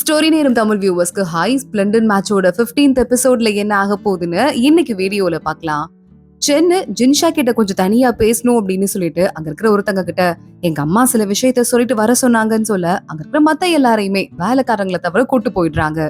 Story நேரம் Tamil வியூவர்ஸ்க்கு high splendid மேட்சோட 15th எபிசோட்ல என்ன ஆக போகுதுன்னு இன்னைக்கு வீடியோல பார்க்கலாம். சென்னு ஜின்ஷா கிட்ட கொஞ்சம் தனியா பேசணும் அப்படின்னு சொல்லிட்டு அங்க இருக்கிற ஒருத்தங்க கிட்ட எங்க அம்மா சில விஷயத்த சொல்லிட்டு வர சொன்னாங்கன்னு சொல்ல அங்க இருக்கிற மத்த எல்லாரையுமே வேலைக்காரங்களை தவிர கூட்டு போயிடுறாங்க.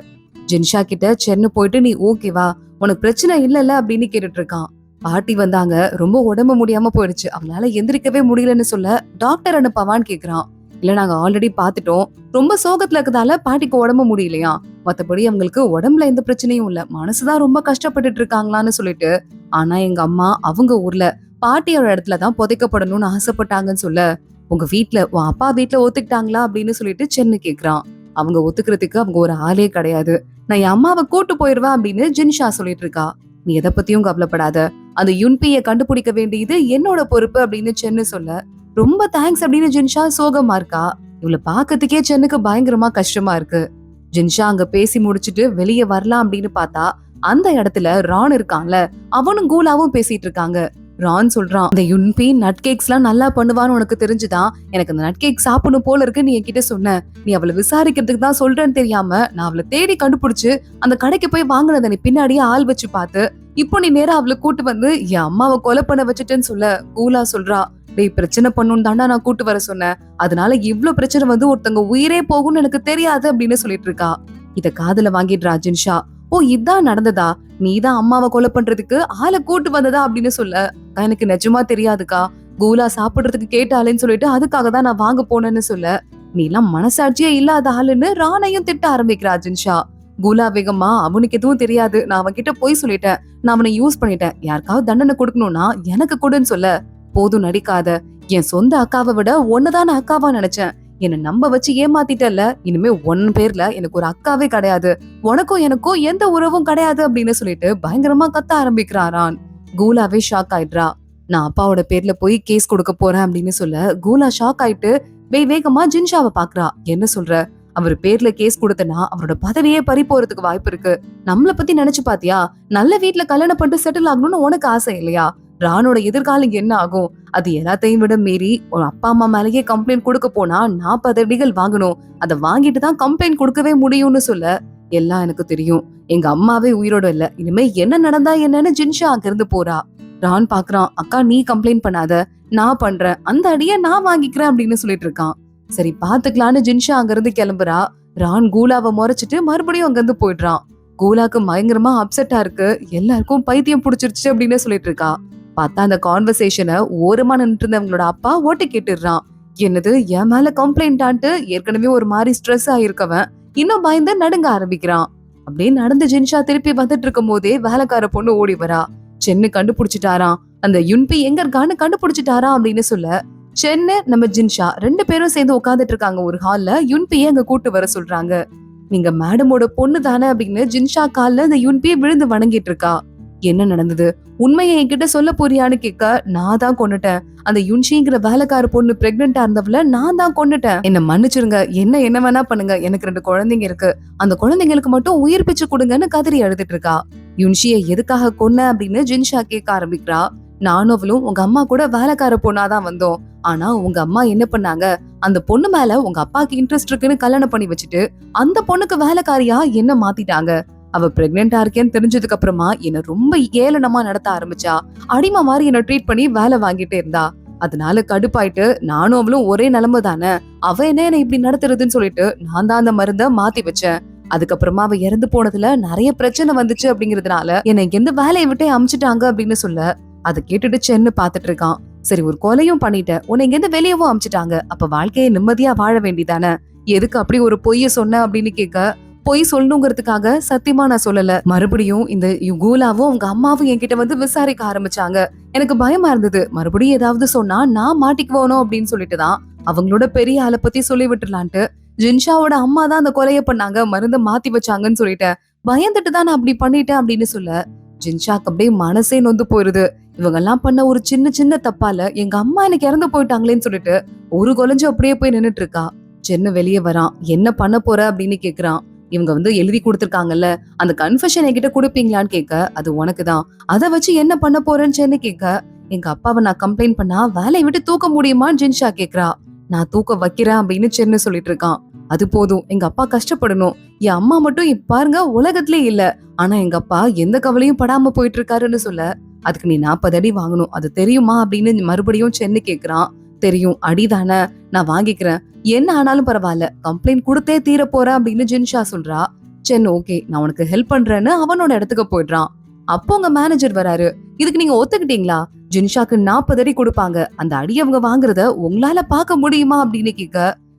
ஜின்ஷா கிட்ட சென்னு போயிட்டு நீ ஓகேவா, உனக்கு பிரச்சனை இல்லல்ல அப்படின்னு கேட்டுட்டு இருக்கான். பாட்டி வந்தாங்க, ரொம்ப உடம்பு முடியாம போயிடுச்சு, அவங்களால எந்திரிக்கவே முடியலன்னு சொல்ல டாக்டர் அனுப்பவான்னு கேக்குறான். இல்ல நாங்க ஆல்ரெடி பாத்துட்டோம், ரொம்ப சோகத்துல இருக்கதால பாட்டிக்கு உடம்பு முடியலையா, மத்தபடி அவங்களுக்கு உடம்புல எந்த பிரச்சனையும் இல்ல, மனசுதான் ரொம்ப கஷ்டப்பட்டுட்டு இருக்காங்களான்னு சொல்லிட்டு. ஆனா எங்க அம்மா அவங்க ஊர்ல பாட்டியோட இடத்துலதான் புதைக்கப்படணும்னு ஆசைப்பட்டாங்கன்னு சொல்ல, உங்க வீட்டுல உன் அப்பா வீட்டுல ஒத்துக்கிட்டாங்களா அப்படின்னு சொல்லிட்டு சென்னு கேக்குறான். அவங்க ஒத்துக்கிறதுக்கு அவங்க ஒரு ஆளே கிடையாது, நான் என் அம்மாவை கூட்டு போயிருவேன் அப்படின்னு ஜின்ஷா சொல்லிட்டு இருக்கா. நீ எதை பத்தியும் கவலைப்படாத, அந்த யுன்பியை கண்டுபிடிக்க வேண்டியது என்னோட பொறுப்பு அப்படின்னு சென்னு சொல்ல, ரொம்ப தேங்க்ஸ் அப்படின்னு ஜின்ஷா சோகமா இருக்கா. இவளை பாக்கிறதுக்கே சென்னுக்கு பயங்கரமா கஷ்டமா இருக்கு. ஜின்ஷா அங்க பேசி முடிச்சிட்டு வெளியே வரலாம் அப்படின்னு பார்த்தா அந்த இடத்துல ரான் இருக்கான்ல, அவனும் கூலாவும் பேசிட்டு இருக்காங்க. ரான் சொல்றான், அந்த யுன்பி நட் கேக்ஸ் எல்லாம் நல்லா பண்ணுவான்னு உனக்கு தெரிஞ்சுதான் எனக்கு அந்த நட் கேக் சாப்பிடணும் போல இருக்கு நீ என்கிட்ட சொன்ன, நீ அவளை விசாரிக்கிறதுக்கு தான் சொல்றேன்னு தெரியாம நான் அவளை தேடி கண்டுபிடிச்சு அந்த கடைக்கு போய் வாங்கினத நீ பின்னாடியே ஆள் வச்சு பார்த்து இப்போ நீ நேரா அவளை கூட்டு வந்து என் அம்மாவை கொலை பண்ண வச்சுட்டேன்னு சொல்ல கூலா சொல்றா, டேய் பிரச்சனை பண்ணுன்னு தாண்டா நான் கூட்டு வர சொன்னேன், அதனால இவ்ளோ பிரச்சனை வந்து ஒருத்தங்க உயிரே போகும்னு எனக்கு தெரியாது அப்படின்னு சொல்லிட்டு இருக்கா. இத காதுல வாங்கிடுறா ஜின்ஷா. ஓ இதான் நடந்ததா, நீதான் அம்மாவை கொலை பண்றதுக்கு ஆளை கூட்டு வந்ததா அப்படின்னு சொல்ல, எனக்கு நிஜமா தெரியாதுக்கா, கூலா சாப்பிடுறதுக்கு கேட்டாலேன்னு சொல்லிட்டு அதுக்காக தான் நான் வாங்க போனேன்னு சொல்ல, நீ எல்லாம் மனசாட்சியே இல்லாத ஆளுன்னு ராணையும் திட்ட ஆரம்பிக்கிறா ஜின்ஷா. கூலா வேகமா அவனுக்கு எதுவும் தெரியாது, நான் அவன் கிட்ட போய் சொல்லிட்டேன், நான் அவனை யூஸ் பண்ணிட்டேன், யாருக்காவது தண்டனை கொடுக்கணும்னா எனக்கு கொடுன்னு சொல்ல, போதும் நடிக்காத, என் சொந்த அக்காவை விட ஒன்னதான அக்காவா நினைச்சேன், என்ன நம்ப வச்சு ஏமாத்திட்டல, இனிமே ஒன் பேர்ல எனக்கு ஒரு அக்காவே கிடையாது, உனக்கும் எனக்கும் எந்த உறவும் கிடையாது அப்படின்னு சொல்லிட்டு பயங்கரமா கத்த ஆரம்பிக்கிறாரான். கூலாவே ஷாக் ஆயிடுறா. நான் அப்பாவோட பேர்ல போய் கேஸ் கொடுக்க போறேன் அப்படின்னு சொல்ல கூலா ஷாக் ஆயிட்டு வேகமா ஜின்ஷாவை பாக்குறா. என்ன சொல்ற, அவர் பேர்ல கேஸ் கொடுத்தனா அவரோட பதவியே பறி போறதுக்கு வாய்ப்பு இருக்கு, நம்மள பத்தி நினைச்சு பாத்தியா, நல்ல வீட்டுல கல்யாணம் பண்ணிட்டு செட்டில் ஆகணும்னு உனக்கு ஆசை இல்லையா, ராணோட எதிர்காலம் என்ன ஆகும், அது எல்லாத்தையும் விட மீறி ஒரு அப்பா அம்மா மேலேயே கம்ப்ளைண்ட் கொடுக்க போனா 40 அடிகள் வாங்கணும், அதை வாங்கிட்டு தான் கம்ப்ளைண்ட் கொடுக்கவே முடியும்னு சொல்ல, எல்லாம் எனக்கு தெரியும், எங்க அம்மாவே உயிரோட இல்ல, இனிமே என்ன நடந்தா என்னன்னு ஜின்ஷா அங்க இருந்து போறா. ரான் பாக்குறான், அக்கா நீ கம்ப்ளைண்ட் பண்ணாத, நான் பண்றேன், அந்த அடிய நான் வாங்கிக்கிறேன் அப்படின்னு சொல்லிட்டு இருக்கான். சரி பாத்துக்கலான்னு ஜின்ஷா அங்க இருந்து கிளம்புறா. ரான் கூலாவை முறைச்சிட்டு மறுபடியும் அங்க இருந்து போயிடுறான். கூலாக்கு பயங்கரமா அப்செட்டா இருக்கு, எல்லாருக்கும் பைத்தியம் புடிச்சிருச்சு அப்படின்னு சொல்லிட்டு இருக்கா. பார்த்தா அந்த கான்வர்சேஷனை ஓரமா நின்று இருந்தவங்களோட அப்பா ஓட்டு கேட்டுடுறான். என்னது என் மேல கம்ப்ளைண்ட் ஆன்ட்டு ஏற்கனவே ஒரு மாதிரி ஸ்ட்ரெஸ் ஆயிருக்கவன் இன்னும் பயந்து நடுங்க ஆரம்பிக்கிறான். அப்படியே நடந்து ஜின்ஷா திருப்பி வந்துட்டு இருக்கும் போதே வேலைக்கார பொண்ணு ஓடி வரா. சென்னு கண்டுபிடிச்சிட்டாராம், அந்த யுன்பி எங்க இருக்கான்னு கண்டுபிடிச்சிட்டாரா அப்படின்னு சொல்ல, சென்னு நம்ம ஜின்ஷா 2 பேரும் சேர்ந்து உட்காந்துட்டு இருக்காங்க ஒரு ஹால்ல. யுன்பியை அங்க கூட்டு வர சொல்றாங்க. நீங்க மேடமோட பொண்ணு தானே அப்படின்னு ஜின்ஷா கால்ல அந்த யுன்பியை விழுந்து வணங்கிட்டு இருக்கா. என்ன நடந்தது, உண்மையை என்கிட்ட சொல்ல போறியான்னு கேட்க, நான் தான் கொன்னுட்டேன், அந்த யுன்ஷிங்கிற வேலைக்கார பொண்ணு பிரெக்னெண்டா இருந்தவள நான் தான் கொன்னுட்டேன், என்ன மன்னிச்சிருங்க, என்ன வேணா பண்ணுங்க, எனக்கு 2 குழந்தைங்க இருக்கு, அந்த குழந்தைங்களுக்கு மட்டும் உயிர் பிச்சு கொடுங்கன்னு கதறி அழுதுட்டு இருக்கா. யுன்ஷியை எதுக்காக கொன்ன அப்படின்னு ஜின்ஷா கேட்க ஆரம்பிக்கிறா. நானும் அவளும் உங்க அம்மா கூட வேலைக்கார பொண்ணாதான் வந்தோம், ஆனா உங்க அம்மா என்ன பண்ணாங்க, அந்த பொண்ணு மேல உங்க அப்பாக்கு இன்ட்ரெஸ்ட் இருக்குன்னு கல்யாணம் பண்ணி வச்சுட்டு அந்த பொண்ணுக்கு வேலைக்காரியா என்ன மாத்திட்டாங்க, அவ பிரெக்னெண்டா இருக்கேன்னு தெரிஞ்சதுக்கு அப்புறமா என்ன ரொம்ப ஏளனமா நடத்த ஆரம்பிச்சா, அடிமை மாதிரி என்ன ட்ரீட் பண்ணி வேலை வாங்கிட்டே இருந்தா, அதனால கடுப்பாயிட்டு நானும் அவளும் ஒரே நிலைமை தானே, அவ என்ன இப்படி நடத்துறதுன்னு சொல்லிட்டு நான் தான் அந்த மருந்த மாத்தி வச்சேன், அதுக்கப்புறமா அவ இறந்து போனதுல நிறைய பிரச்சனை வந்துச்சு அப்படிங்கறதுனால என்னை எந்த வேலையை விட்டே அமிச்சிட்டாங்க அப்படின்னு சொல்ல, அதை கேட்டுட்டு சென்னு பாத்துட்டு இருக்கான். சரி ஒரு கொலையும் பண்ணிட்ட, உன்னை இங்க இருந்து வெளியவும் அமிச்சிட்டாங்க, அப்ப வாழ்க்கையை நிம்மதியா வாழ வேண்டிதானே, எதுக்கு அப்படி ஒரு பொய்ய சொன்ன அப்படின்னு கேட்க, பொய் சொல்லணுங்கிறதுக்காக சத்தியமா நான் சொல்லல, மறுபடியும் இந்த கூலாவும் உங்க அம்மாவும் என்கிட்ட வந்து விசாரிக்க ஆரம்பிச்சாங்க, எனக்கு பயமா இருந்தது, மறுபடியும் ஏதாவது சொன்னா நான் மாட்டிக்குவோனோ அப்படின்னு சொல்லிட்டுதான் அவங்களோட பெரிய ஆளை பத்தி சொல்லி விட்டுலான்ட்டு, ஜின்ஷாவோட அம்மா தான் அந்த கொலையை பண்ணாங்க, மருந்த மாத்தி வச்சாங்கன்னு சொல்லிட்டேன், பயந்துட்டு தான் நான் அப்படி பண்ணிட்டேன் அப்படின்னு சொல்ல, ஜின்ஷாக்கு அப்படியே மனசே நொந்து போயிருது. இவங்க எல்லாம் பண்ண ஒரு சின்ன தப்பால எங்க அம்மா எனக்கு இறந்து போயிட்டாங்களேன்னு சொல்லிட்டு ஒரு கொலைஞ்சு அப்படியே போய் நின்னுட்டு இருக்கா. சென்னு வெளியே வரான். என்ன பண்ண போற அப்படின்னு கேக்குறான். இவங்க வந்து எழுதி கொடுத்திருக்காங்கல்ல, அந்த கன்ஃபெஷன் என்கிட்ட கொடுப்பீங்களான்னு கேட்க, அது உனக்குதான், அதை வச்சு என்ன பண்ண போறேன்னு சென்னு கேட்க, எங்க அப்பாவை நான் கம்ப்ளைண்ட் பண்ணா வேலையை விட்டு தூக்க முடியுமான்னு ஜின்ஷா கேக்குறா. நான் தூக்க வைக்கிறேன் அப்படின்னு சென்னு சொல்லிட்டு இருக்கான். அது போதும், எங்க அப்பா கஷ்டப்படணும். என் அம்மா மட்டும் பாருங்க உலகத்திலே இல்ல. ஆனா எங்க அப்பா எந்த கவலையும் படாம போயிட்டு இருக்காருன்னு சொல்ல, அதுக்கு நீ 40 அடி வாங்கணும், அது தெரியுமா அப்படின்னு மறுபடியும் சென்னு கேக்குறான். தெரியும், அடிதானே, நான் வாங்கிக்கிறேன், என்ன ஆனாலும் பரவாயில்ல, கம்ப்ளைண்ட் கொடுத்தே தீர போறேன் அப்படின்னு ஜின்ஷா சொல்றா. சென் ஓகே நான் உனக்கு ஹெல்ப் பண்றேன்னு அவனோட இடத்துக்கு போயிடுறான். அப்போ உங்க மேனேஜர் வராரு. இதுக்கு நீங்க ஒத்துக்கிட்டீங்களா? ஜின்ஷாக்கு 40 அடி கொடுப்பாங்க, அந்த அடி அவங்க வாங்குறத உங்களால பார்க்க முடியுமா அப்படின்னு கேட்க,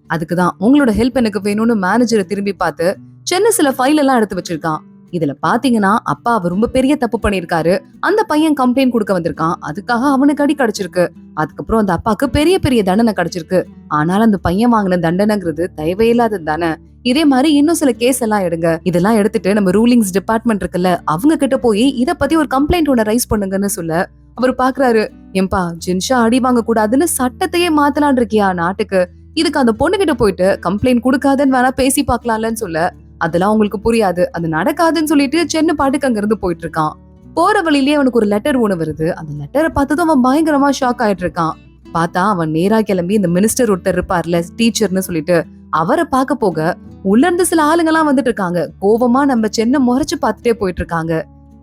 அதுக்குதான் உங்களோட ஹெல்ப் எனக்கு வேணும்னு மேனேஜரை திரும்பி பார்த்து சென்னை சில ஃபைல் எல்லாம் எடுத்து வச்சிருக்கான். இதுல பாத்தீங்கன்னா அப்பா அவர் ரொம்ப பெரிய தப்பு பண்ணிருக்காரு, அந்த பையன் கம்ப்ளைண்ட் கொடுக்க வந்திருக்கான், அதுக்காக அவனுக்கு அடி கிடைச்சிருக்கு. அதுக்கப்புறம் அந்த அப்பாக்கு பெரிய பெரிய தண்டனை கிடைச்சிருக்கு. ஆனாலும் அந்த பையன் வாங்கின தண்டனைங்கிறது தேவையில்லாதது தானே. இதே மாதிரி இன்னும் சில கேஸ் எல்லாம் எடுங்க, இதெல்லாம் எடுத்துட்டு நம்ம ரூலிங்ஸ் டிபார்ட்மெண்ட் இருக்குல்ல அவங்க கிட்ட போய் இத பத்தி ஒரு கம்ப்ளைண்ட் ஒண்ணு ரைஸ் பண்ணுங்கன்னு சொல்ல, அவர் பாக்குறாரு, ஏம்பா ஜின்ஷா அடி வாங்க கூடாதுன்னு சட்டத்தையே மாத்தலான் இருக்கியா நாட்டுக்கு, இதுக்கு அந்த பொண்ணு கிட்ட போயிட்டு கம்ப்ளைண்ட் கொடுக்காதன்னு வேணா பேசி பாக்கலாம்லன்னு சொல்ல, அதெல்லாம் உங்களுக்கு புரியாது, அது நடக்காதுன்னு சொல்லிட்டு சென்னை பாட்டுக்கு அங்க இருந்து போயிட்டு இருக்கான். போற வழியிலேயே அவனுக்கு ஒரு லெட்டர் ஒண்ணு வருது. அந்த லெட்டரை பார்த்ததும் அவன் பயங்கரமா ஷாக் ஆயிட்டு இருக்கான். பார்த்தா அவன் நேரா கிளம்பி இந்த மினிஸ்டர் ஒருத்தர் இருப்பார்ல டீச்சர்னு சொல்லிட்டு அவரை பார்க்க போக, உள்ள இருந்து சில ஆளுங்க எல்லாம் வந்துட்டு இருக்காங்க. கோவமா நம்ம சென்னை முறைச்சு பார்த்துட்டே போயிட்டு இருக்காங்க.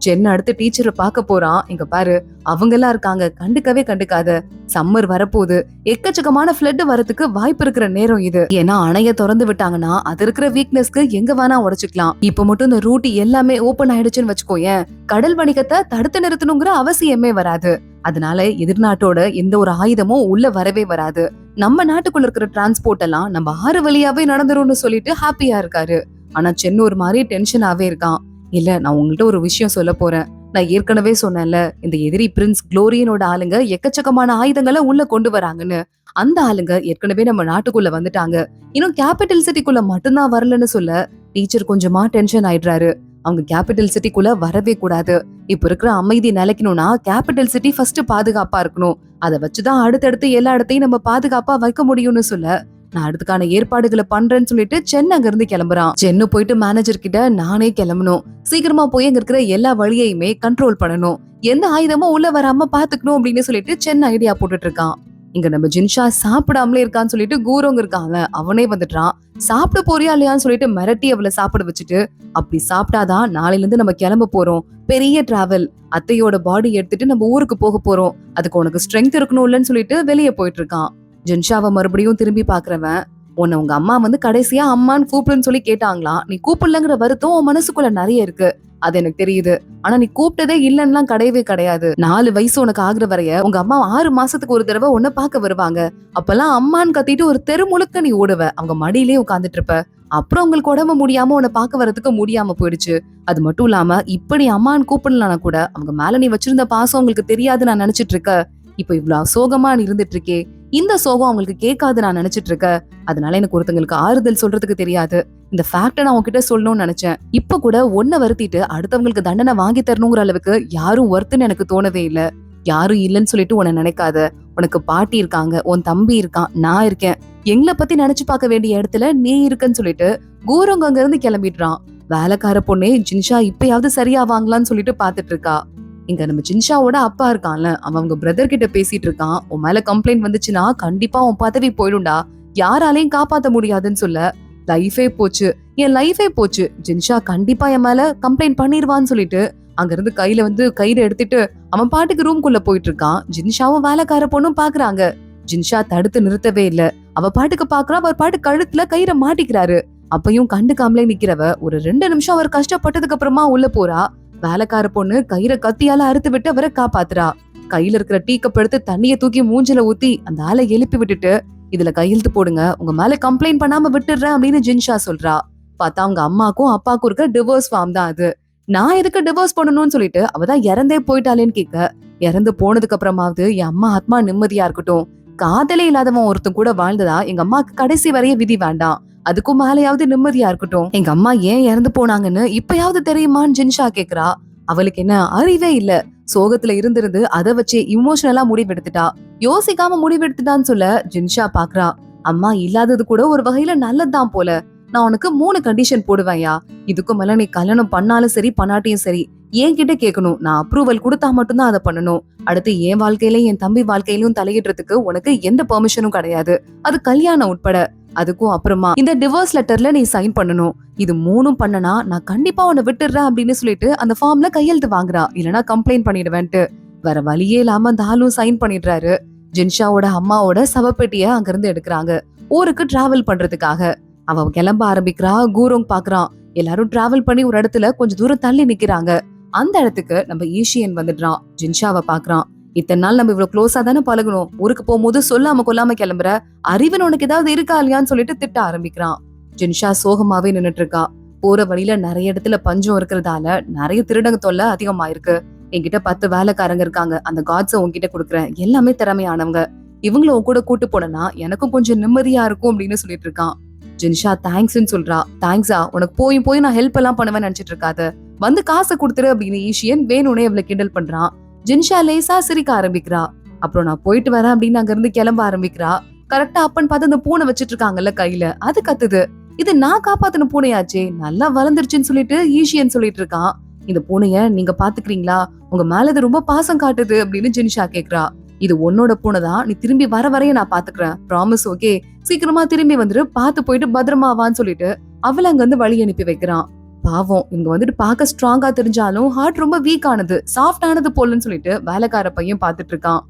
சென்னை அடுத்து டீச்சரை பார்க்க போறான். இங்க பாரு, அவங்க எல்லாம் இருக்காங்க, கண்டுக்கவே கண்டுக்காத, சம்மர் வரப்போகுது, எக்கச்சக்கமான ஃபிளட் வரதுக்கு வாய்ப்பு இருக்கிற நேரம் இது. ஏன்னா அணைய திறந்து விட்டாங்கன்னா அது இருக்கிற வீக்னஸ்க்கு எங்க வேணா உடைச்சுக்கலாம். இப்ப மட்டும் இந்த ரூட் எல்லாமே ஓபன் ஆயிடுச்சுன்னு வச்சுக்கோயேன், கடல் வணிகத்தை தடுத்து நிறுத்தணுங்கிற அவசியமே வராது. அதனால எதிர்நாட்டோட எந்த ஒரு ஆயுதமும் உள்ள வரவே வராது. நம்ம நாட்டுக்குள்ள இருக்கிற டிரான்ஸ்போர்ட் எல்லாம் நம்ம ஆறு வழியாவே நடந்துரும்னு சொல்லிட்டு ஹாப்பியா இருக்காரு. ஆனா சென்னை ஒரு மாதிரி டென்ஷனாவே இருக்கான். இல்ல, நான் உங்கள்கிட்ட ஒரு விஷயம் சொல்ல போறேன். நான் ஏற்கனவே சொன்னேன்ல, இந்த எதிரி பிரின்ஸ் குளோரியனோட ஆளுங்க எக்கச்சக்கமான ஆயுதங்களை உள்ள கொண்டு வராங்கன்னு. அந்த ஆளுங்க ஏற்கனவே நம்ம நாட்டுக்குள்ள வந்துட்டாங்க, இன்னும் கேபிட்டல் சிட்டிக்குள்ள மட்டும்தான் வரலன்னு சொல்ல, டீச்சர் கொஞ்சமா டென்ஷன் ஆயிடுறாரு. அவங்க கேபிட்டல் சிட்டிக்குள்ள வரவே கூடாது. இப்ப இருக்கிற அமைதி நிலைக்கணும்னா கேபிட்டல் சிட்டி ஃபர்ஸ்ட் பாதுகாப்பா இருக்கணும், அதை வச்சுதான் அடுத்தடுத்து எல்லா இடத்தையும் நம்ம பாதுகாப்பா வைக்க முடியும்னு சொல்ல, நான் அடுத்துக்கான ஏற்பாடுகளை பண்றேன்னு சொல்லிட்டு சென்னை அங்க இருந்து கிளம்புறான். சென்னை போயிட்டு மேனேஜர் கிட்ட, நானே கிளம்பணும், சீக்கிரமா போய் அங்க இருக்கிற எல்லா வழியையுமே கண்ட்ரோல் பண்ணணும், எந்த ஆயுதமும் உள்ள வராம பாத்துக்கணும் அப்படின்னு சொல்லிட்டு சென்னை ஐடியா போட்டுட்டு இருக்கான். இங்க நம்ம ஜின்ஷா சாப்பிடாமலே இருக்கான்னு சொல்லிட்டு கூரோங்க இருக்காங்க, அவனே வந்துட்டான். சாப்பிட போறியா இல்லையான்னு சொல்லிட்டு மிரட்டி அவளை சாப்பிட வச்சுட்டு, அப்படி சாப்பிட்டாதான் நாளையில இருந்து நம்ம கிளம்ப போறோம், பெரிய டிராவல், அத்தையோட பாடி எடுத்துட்டு நம்ம ஊருக்கு போக போறோம், அதுக்கு உனக்கு ஸ்ட்ரென்த் இருக்கணும் இல்லன்னு சொல்லிட்டு வெளியே போயிட்டு இருக்கான். ஜின்ஷாவை மறுபடியும் திரும்பி பாக்குறவன், உன்னை உங்க அம்மா வந்து கடைசியா அம்மான்னு கூப்பிடுன்னு சொல்லி கேட்டாங்களாம், நீ கூப்பிடலங்கிற வருத்தம் உன் மனசுக்குள்ள நிறைய இருக்கு, அது எனக்கு தெரியுது. ஆனா நீ கூப்பிட்டதே இல்லன்னா கிடையவே கிடையாது. 4 வயசு உனக்கு ஆகுற வரைய உங்க அம்மா 6 மாசத்துக்கு ஒரு தடவை உன்னை பார்க்க வருவாங்க. அப்பெல்லாம் அம்மான்னு கத்திட்டு ஒரு தெரு முழுக்க நீ ஓடுவ, அவங்க மடியிலே உட்காந்துட்டு இருப்ப. அப்புறம் உங்களுக்கு உடம்பு முடியாம உன்னை பார்க்க வரதுக்கு முடியாம போயிடுச்சு. அது மட்டும் இல்லாம இப்ப நீ அம்மான்னு கூப்பிடலனா கூட அவங்க மேல நீ வச்சிருந்த பாசம் உங்களுக்கு தெரியாது நான் நினைச்சிட்டு இருக்க. இப்ப இவ்வளவு சோகமா நீ இருந்துட்டு இருக்கே, இந்த சோகம் அவங்களுக்கு கேட்காது நான் நினைச்சிட்டு இருக்க. அதனால எனக்கு ஒருத்தங்களுக்கு ஆறுதல் சொல்றதுக்கு தெரியாது. இந்த ஃபேக்ட நான் உன்கிட்ட சொல்லணும்னு நினைச்சேன். இப்ப கூட ஒன்ன வருத்திட்டு அடுத்தவங்களுக்கு தண்டனை வாங்கி தரணுங்கிற அளவுக்கு யாரும் ஒர்த்துன்னு எனக்கு தோணவே இல்ல. யாரும் இல்லைன்னு சொல்லிட்டு உன்னை நினைக்காத. உனக்கு பாட்டி இருக்காங்க, உன் தம்பி இருக்கான், நான் இருக்கேன். எங்களை பத்தி நினைச்சு பார்க்க வேண்டிய இடத்துல நீ இருக்கன்னு சொல்லிட்டு கூரங்க அங்க இருந்து கிளம்பிடுறான். வேலைக்கார பொண்ணே ஜின்ஷா இப்பயாவது சரியாவாங்களான்னு சொல்லிட்டு பாத்துட்டு இருக்கா. இங்க நம்ம ஜின்ஷாவோட அப்பா இருக்கான்ல, அவங்க பிரதர் கிட்ட பேசிட்டு இருக்கான். உன் மேல கம்ப்ளைண்ட் வந்துச்சுன்னா கண்டிப்பா உன் பதவி போயிடும்டா, யாராலையும் காப்பாத்த முடியாதுன்னு சொல்ல, லைஃபே போச்சு, என் லைஃபே போச்சு, ஜின்ஷா கண்டிப்பா என் மேல கம்ப்ளைண்ட் பண்ணிடுவான்னு சொல்லிட்டு அங்க இருந்து கையில வந்து கயிறு எடுத்துட்டு அவன் பாட்டுக்கு ரூம்குள்ள போயிட்டு இருக்கான். ஜின்ஷாவும் வேலைக்கார பொண்ணும் பாக்குறாங்க. ஜின்ஷா தடுத்து நிறுத்தவே இல்ல, அவ பாட்டுக்கு பாக்குறா, அவர் பாட்டு கழுத்துல கயிறை மாட்டிக்கிறாரு. அப்பையும் கண்டுக்காமலே நிக்கிறவ ஒரு 2 நிமிஷம் அவர் கஷ்டப்பட்டதுக்கு அப்புறமா உள்ள போறா. வேலைக்கார பொண்ணு கயிறை கத்தியால அறுத்து விட்டு அவரை காப்பாத்துறா. கையில இருக்கிற டீ கப் எடுத்து தண்ணிய தூக்கி மூஞ்சில ஊத்தி அந்த ஆளை எழுப்பி விட்டுட்டு, இதுல கையெழுத்து போடுங்க, உங்க மேல கம்ப்ளைண்ட் பண்ணாம விட்டுடுறேன் அப்படின்னு ஜின்ஷா சொல்றா. பார்த்தா அவங்க அம்மாக்கும் அப்பாக்கும் இருக்க டிவோர்ஸ் ஃபார்ம் தான் அது. நான் எதுக்கு டிவோர்ஸ் பண்ணணும்னு சொல்லிட்டு அவதான் இறந்தே போயிட்டாளேன்னு கேட்க, இறந்து போனதுக்கு அப்புறமாவது என் அம்மா ஆத்மா நிம்மதியா இருக்கட்டும், காதலே இல்லாதவன் ஒருத்தன் கூட வாழ்ந்ததா எங்க அம்மாக்கு கடைசி வரைய விதி வேண்டாம், அதுக்கும் மேலையாவது நிம்மதியா இருக்கட்டும், எங்க அம்மா ஏன் இறந்து போனாங்கன்னு இப்பயாவது தெரியுமான்னு ஜின்ஷா கேக்குறா. அவளுக்கு என்ன அறிவே இல்ல, சோகத்துல இருந்திருந்து அதை வச்சு இமோஷனலா முடிவெடுத்துட்டா, யோசிக்காம முடிவெடுத்துட்டான்னு சொல்ல ஜின்ஷா பாக்குறா. அம்மா இல்லாதது கூட ஒரு வகையில நல்லதுதான் போல, நான் உனக்கு 3 கண்டிஷன் போடுவேன்யா, இதுக்கும் மேல நீ கல்யாணம் பண்ணாலும் சரி பண்ணாட்டியும் சரி என்கிட்ட கேட்கணும், நான் அப்ரூவல் கொடுத்தா மட்டும்தான் அதை பண்ணணும். அடுத்து என் வாழ்க்கையில என் தம்பி வாழ்க்கையிலும் தலையிடுறதுக்கு உனக்கு எந்த பெர்மிஷனும் கிடையாது, அது கல்யாணம் உட்பட. அதுக்கும் அப்புறமா இந்த டிவோர்ஸ் லெட்டர்ல நீ சைன் பண்ணணும். இது 3ம் பண்ணனா நான் கண்டிப்பா உன்னை விட்டுடுறேன் அப்படின்னு சொல்லிட்டு அந்த ஃபார்ம்ல கையெழுத்து வாங்குறா. இல்லனா கம்ப்ளைண்ட் பண்ணிடுவேன்ட்டு. வேற வழியே இல்லாம அந்த ஆளும் சைன் பண்ணிடுறாரு. ஜின்ஷாவோட அம்மாவோட சவப்பெட்டிய அங்க இருந்து எடுக்கிறாங்க. ஊருக்கு டிராவல் பண்றதுக்காக. அவ கிளம்ப ஆரம்பிக்கிறா. கூரோங் பாக்குறான். எல்லாரும் டிராவல் பண்ணி ஒரு இடத்துல கொஞ்சம் தூரம் தள்ளி நிக்கிறாங்க. அந்த இடத்துக்கு நம்ம ஈஷியன் வந்துடுறான். ஜின்ஷாவை பாக்குறான். இத்தனை நாள் நம்ம இவ்வளவு க்ளோஸா தானே பழகணும். ஊருக்கு போகும்போது சொல்லாம கொல்லாம கிளம்புற, அறிவன் உனக்கு ஏதாவது இருக்கா இல்லையான்னு சொல்லிட்டு திட்ட ஆரம்பிக்கிறான். ஜின்ஷா சோகமாவே நின்னுட்டு இருக்கா. போற வழியில நிறைய இடத்துல பஞ்சம் இருக்கிறதால நிறைய திருடங்க தொல்லை அதிகமாயிருக்கு. என்கிட்ட 10 வேலைக்காரங்க இருக்காங்க. அந்த காட்ஸ உன்கிட்ட கொடுக்குறேன். எல்லாமே திறமையானவங்க. இவங்கள உன் கூட கூட்டு போனா எனக்கும் கொஞ்சம் நிம்மதியா இருக்கும் அப்படின்னு சொல்லிட்டு இருக்கான். ஜின்ஷா தேங்க்ஸ்ன்னு சொல்றா. தேங்க்ஸா, உனக்கு போய் நான் ஹெல்ப் எல்லாம் பண்ணுவேன்னு நினைச்சிட்டு இருக்காத, வந்து காசை கொடுத்துரு அப்படின்னு ஈஷியன் வேணும்னே அவளை கிண்டல் பண்றான். ஜின்ஷா லேசா சிரிக்க ஆரம்பிக்கிறா. அப்புறம் நான் போயிட்டு வரேன் அப்படின்னு அங்க இருந்து கிளம்ப ஆரம்பிக்கிறா. கரெக்டா அப்பன்னு பார்த்து அந்த பூனை வச்சிட்டு இருக்காங்கல்ல கையில, அது கத்துது. இது நான் காப்பாத்தின பூனையாச்சே, நல்லா வளர்ந்துருச்சுன்னு சொல்லிட்டு ஈஷியன் சொல்லிட்டு இருக்கான். இந்த பூனைய நீங்க பாத்துக்கிறீங்களா, உங்க மேல இது ரொம்ப பாசம் காட்டுது அப்படின்னு ஜின்ஷா கேக்குறா. இது உன்னோட பூனை தான், நீ திரும்பி வர வரைய நான் பாத்துக்கிறேன், ப்ராமிஸ், ஓகே, சீக்கிரமா திரும்பி வந்துட்டு பாத்து போயிட்டு பத்திரமாவான்னு சொல்லிட்டு அவளை அங்க இருந்து வழி அனுப்பி வைக்கிறான். பாவம், இங்க வந்துட்டு பார்க்க ஸ்ட்ராங்கா தெரிஞ்சாலும் ஹார்ட் ரொம்ப வீக் ஆனது, சாஃப்ட் ஆனது போலன்னு சொல்லிட்டு வேலைக்கார பையன் பாத்துட்டு இருக்கான்.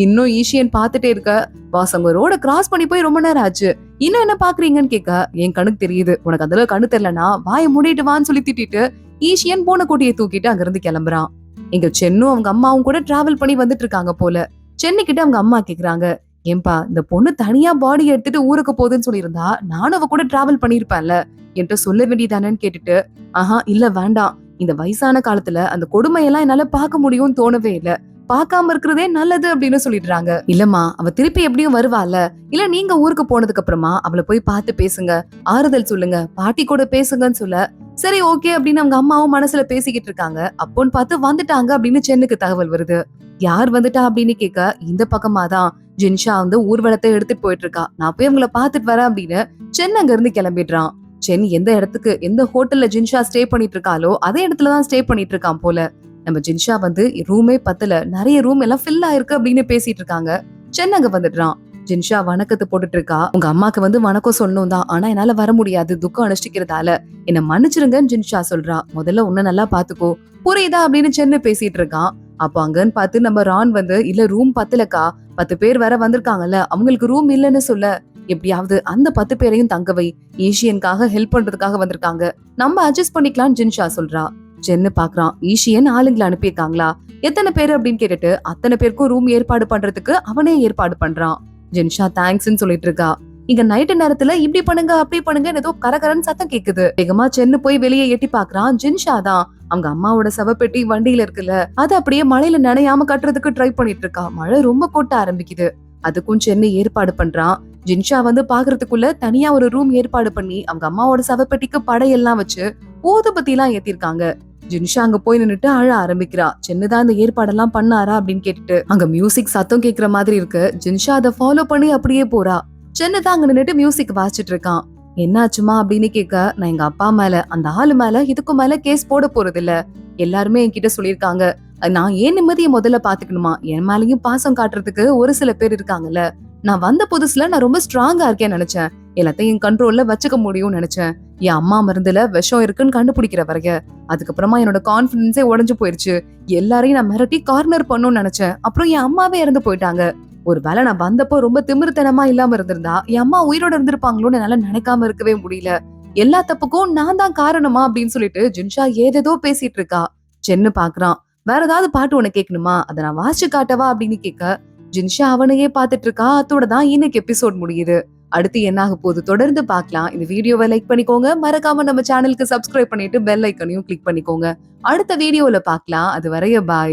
இன்னும் ஈஷியன் பாத்துட்டே இருக்க. பாஸ், அவங்க ரோட கிராஸ் பண்ணி போய் ரொம்ப நேரம் ஆச்சு, இன்னும் என்ன பாக்குறீங்கன்னு கேட்க, என் கண்ணுக்கு தெரியுது, உனக்கு அதுல கண்ணு தெரியலனா வாயை மூடிட்டு வான்னு சொல்லி திட்டிட்டு ஈஷியன் பூனைக்குட்டியை தூக்கிட்டு அங்க இருந்து கிளம்புறான். இங்க சென்னும் அவங்க அம்மாவும் கூட டிராவல் பண்ணி வந்துட்டு இருக்காங்க போல. சென்னை கிட்ட அவங்க அம்மா கேக்குறாங்க, ஏன்பா இந்த பொண்ணு தனியா பாடி எடுத்துட்டு ஊருக்கு போகுதுன்னு சொல்லியிருந்தா நானும் அவ கூட டிராவல் பண்ணிருப்பேன்ல, என்கிட்ட சொல்ல வேண்டியதானேன்னு கேட்டுட்டு, ஆஹா இல்ல வேண்டாம், இந்த வயசான காலத்துல அந்த கொடுமையெல்லாம் என்னால பார்க்க முடியும்னு தோணவே இல்ல, பார்க்காம இருக்கிறதே நல்லது அப்படின்னு சொல்லிடுறாங்க. இல்லம்மா, அவ திருப்பி எப்படியும் வருவாள்ல, இல்ல நீங்க ஊருக்கு போனதுக்கு அப்புறமா அவளை போய் பார்த்து பேசுங்க, ஆறுதல் சொல்லுங்க, பாட்டி கூட பேசுங்கன்னு சொல்ல, சரி ஓகே அப்படின்னு அவங்க அம்மாவும் மனசுல பேசிக்கிட்டு இருக்காங்க. அப்போன்னு பார்த்து வந்துட்டாங்க அப்படின்னு சென்னுக்கு தகவல் வருது. யார் வந்துட்டா அப்படின்னு கேட்க, இந்த பக்கமா தான் ஜின்ஷா வந்து ஊர்வலத்தை எடுத்துட்டு போயிட்டு இருக்கா, நான் போய் அவங்கள பாத்துட்டு வரேன் அப்படின்னு சென் அங்க இருந்து கிளம்பிடுறான். சென் எந்த இடத்துக்கு, எந்த ஹோட்டல்ல ஜின்ஷா ஸ்டே பண்ணிட்டு இருக்காளோ அதே இடத்துலதான் ஸ்டே பண்ணிட்டு இருக்கான் போல. நம்ம ஜின்ஷா வந்து ரூமே பத்தல, நிறைய ரூம் எல்லாம் ஃபில் ஆயிருக்கு அப்படின்னு பேசிட்டு இருக்காங்க. சென் அங்க வந்துடுறான். ஜின்ஷா வணக்கத்தை போட்டுட்டு இருக்கா. உங்க அம்மாக்கு வந்து வணக்கம் சொல்லணும் தான், ஆனா என்னால வர முடியாது, துக்கம் அனுஷ்டிக்கிறதால என்ன மன்னிச்சிருங்கன்னு ஜின்ஷா சொல்றா. முதல்ல உன்ன நல்லா பாத்துக்கோ, புரியுதா அப்படின்னு சென்னு பேசிட்டு இருக்கான். அப்போ அங்கன்னு பார்த்து நம்ம ரான் வந்து, இல்ல ரூம் பத்தலக்கா, 10 பேர் வேற வந்திருக்காங்கல்ல, அவங்களுக்கு ரூம் இல்லன்னு சொல்ல, எப்படியாவது அந்த 10 பேரையும் தங்கவை, ஈஷியனுக்காக ஹெல்ப் பண்றதுக்காக வந்திருக்காங்க, நம்ம அட்ஜஸ்ட் பண்ணிக்கலாம்னு ஜின்ஷா சொல்றா. சென்னு பாக்குறான், ஈஷியன் ஆளுங்களை அனுப்பியிருக்காங்களா, எத்தனை பேரு அப்படின்னு கேட்டுட்டு அத்தனை பேருக்கும் ரூம் ஏற்பாடு பண்றதுக்கு அவனே ஏற்பாடு பண்றான். ஜின்ஷா தேங்க்ஸ்ன்னு சொல்லிட்டு இருக்கா. இங்க நைட்டு நேரத்துல இப்படி பண்ணுங்க அப்படி பண்ணுங்க ஏதோ கரகரன்னு சத்தம் கேக்குது. வேகமா சென்னு போய் வெளியே எட்டி பாக்குறான். ஜின்ஷா தான் அவங்க அம்மாவோட சவப்பெட்டி வண்டியில இருக்குல்ல, அது அப்படியே மழையில நனையாம கட்டுறதுக்கு ட்ரை பண்ணிட்டு இருக்கா. மழை ரொம்ப கொட்ட ஆரம்பிக்குது. அதுக்கும் சென்னு ஏற்பாடு பண்றான். ஜின்ஷா வந்து பாக்குறதுக்குள்ள தனியா ஒரு ரூம் ஏற்பாடு பண்ணி அவங்க அம்மாவோட சவப்பெட்டிக்கு படையெல்லாம் வச்சு ஊதுபத்தி எல்லாம் ஏத்திருக்காங்க. ஜின்ஷா அங்க போய் நின்னுட்டு அழ ஆரம்பிக்கிறா. சென்னுதான் இந்த ஏற்பாடெல்லாம் பண்ணாரா அப்படின்னு கேட்டுட்டு அங்க மியூசிக் சத்தம் கேக்குற மாதிரி இருக்கு. ஜின்ஷா அதை ஃபாலோ பண்ணி அப்படியே போறா. சென்னுதான் அங்க நின்னுட்டு மியூசிக் வாசிச்சுட்டு இருக்கான். என்னாச்சுமா அப்படின்னு கேட்க, நான் எங்க அப்பா மேல, அந்த ஆளு மேல இதுக்கும் மேல கேஸ் போட போறது இல்ல, எல்லாருமே என்கிட்ட சொல்லிருக்காங்க, நான் ஏன் நிம்மதியை முதல்ல பாத்துக்கணுமா, என் மேலயும் பாசம் காட்டுறதுக்கு ஒரு சில பேர் இருக்காங்கல்ல, நான் வந்த புதுசுல நான் ரொம்ப ஸ்ட்ராங்கா இருக்கேன்னு நினைச்சேன், எல்லாத்தையும் என் கண்ட்ரோல்ல வச்சுக்க முடியும்னு நினைச்சேன், என் அம்மா மருந்துல விஷம் இருக்குன்னு கண்டுபிடிக்கிற வரைய, அதுக்கப்புறமா என்னோட கான்பிடன்ஸே உடஞ்சு போயிருச்சு, எல்லாரையும் நான் மிரட்டி கார்னர் பண்ணணும்னு நினைச்சேன், அப்புறம் என் அம்மாவே இறந்து போயிட்டாங்க, ஒருவேளை நான் வந்தப்போ ரொம்ப திமிருத்தனமா இல்லாம இருந்திருந்தா என் அம்மா உயிரோட இருந்திருப்பாங்களோன்னு என்னால நினைக்காம இருக்கவே முடியல, எல்லா தப்புக்கும் நான் தான் காரணமா அப்படின்னு சொல்லிட்டு ஜின்ஷா ஏதேதோ பேசிட்டு இருக்கா. சென்னு பாக்குறான். வேற ஏதாவது பாட்டு உனக்கு கேட்கணுமா, அதை நான் வாசிச்சு காட்டவா அப்படின்னு கேட்க, ஜின்ஷா அவனையே பாத்துட்டு இருக்கா. அதோட தான் இன்னைக்கு எபிசோட் முடியுது. அடுத்து என்ன ஆக போகுது தொடர்ந்து பார்க்கலாம். இந்த வீடியோவை லைக் பண்ணிக்கோங்க, மறக்காம நம்ம சேனலுக்கு சப்ஸ்கிரைப் பண்ணிட்டு பெல் ஐக்கனையும் கிளிக் பண்ணிக்கோங்க. அடுத்த வீடியோல பார்க்கலாம். அது வரைய பாய்.